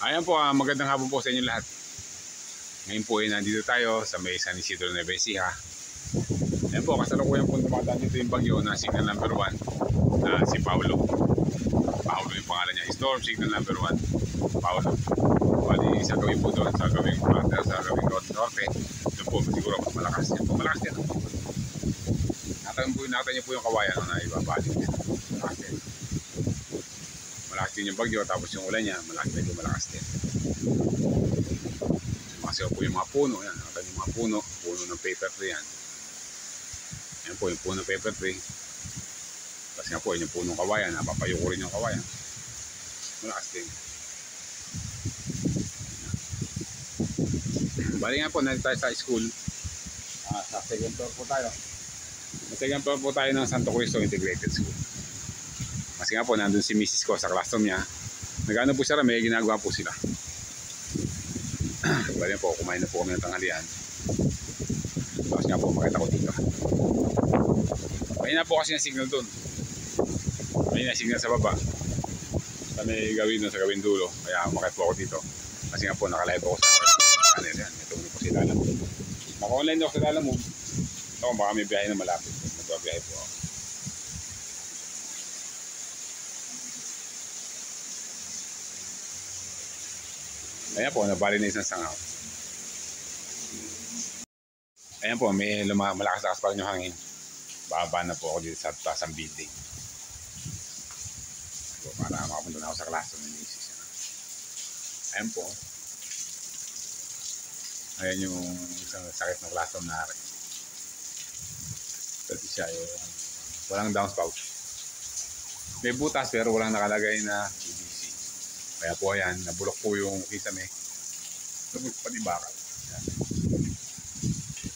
Ayan po, magandang hapon po sa inyo lahat. Ngayon po ay nandito tayo sa may San Isidro Nueva Ecija. Ayan po, kasalukuyan po dumadaan dito yung bagyo na signal number 1 na si Paulo. Paulo yung pangalan niya. Storm signal number 1, Paulo. Bali, sa gawin po doon, sa gawing partner, sa gawing norte. Doon po, siguro mas malakas. Yan po, malakas din. Nakita niyo po yung kawayan na ibabalik din. Malakas din. Malakas din yung bagyo, tapos yung ulan niya, medyo malakas din. Kasi po yung mga puno, yan, nakita yung mga puno ng paper tree yan. Yan po yung puno ng paper tree. Kasi nga po yung punong kawayan, napapayo ko rin yung kawayan. Malakas din. Bali nga po, nandito tayo sa school. Sa second floor po tayo. Sa second floor po tayo ng Santo Cristo Integrated School. Kasi nga po, nandun si Mrs. ko sa classroom niya. Nagano po siya, may ginagawa po sila. Bali po, kumain na po kami ng tanghalian. Tapos nga po, makita ko dito. May na po kasi yung signal dun. May na signal sa baba. Sa may gawin dun, sa gawin dulo. Kaya makita po ako dito. Kasi nga po, nakalive ako sa ano yan. Ito po si Lalamove. Naka-online ako sa Lalamove. Ito, baka may biyahe na malapit. Magbabiyahe po ako. Ayan po, nabali na isang sangaw. Ayan po, may malakas-lakas pa rin yung hangin. Bababa na po ako dito sa taas ng building. So, para makapunta na ako sa klase ng misis. Ayan po. Ayan yung isang sakit ng klase na rin. Kasi siya yung walang downspout. May butas pero walang nakalagay na PVC. Kaya po ayan, nabulok po yung kisame. Nabulok pa di bakal. Ayan.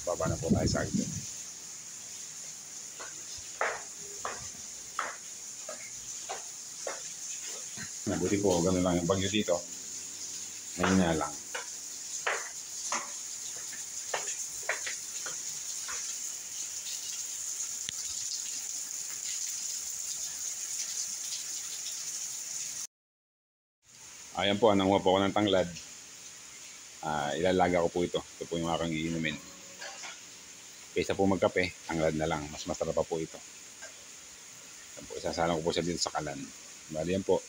Baba na po tayo sa akin. Mabuti po, gano'n lang yung bagyo dito. Ngayon na lang. Ayan po, nanguha po ako ng tanglad. Ilalaga ko po ito. Ito po yung aking iinumin. Kaysa po magkape, tanglad na lang. Mas masarap pa po ito. Ayan po, isasalang ko po siya dito sa kalan. Bali yan po.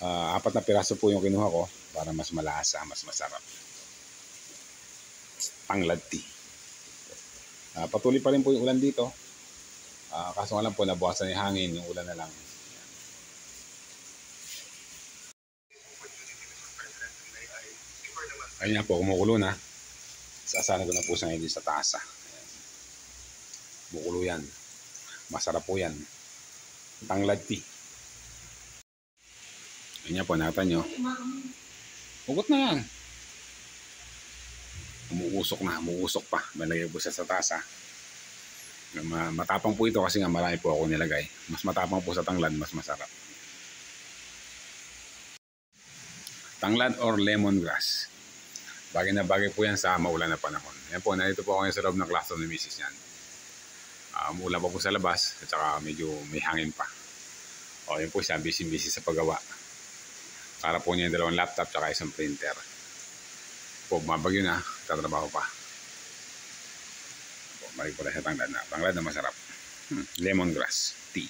4 na piraso po yung kinuha ko para mas malasa, mas masarap. Tanglad tea. Patuloy pa rin po yung ulan dito. Kaso nga lang po, nabukasan yung hangin, yung ulan na lang. Ayun na po, kumukulo na. Sasana ko na po siya ngayon sa taas. Kumukulo yan. Masarap po yan. Tanglad tea. Ayun na po, nakita nyo. Hugot na yan. Umuusok pa. Malagay po siya sa taas. Matapang po ito kasi nga marami po ako nilagay. Mas matapang po sa tanglad, mas masarap. Tanglad or lemongrass. Bagay na bagay po yan sa maulan na panahon. Yan po, nandito po ako sa loob ng classroom ni Mrs. yan. Umulan pa po sa labas at saka medyo may hangin pa. Yan po siya, busy sa paggawa. Para po niya yung 2 laptop at isang printer. Po, mabagyo na, tatrabaho pa. Balik po tayo sa tanglad na. Tanglad na masarap. Lemongrass tea.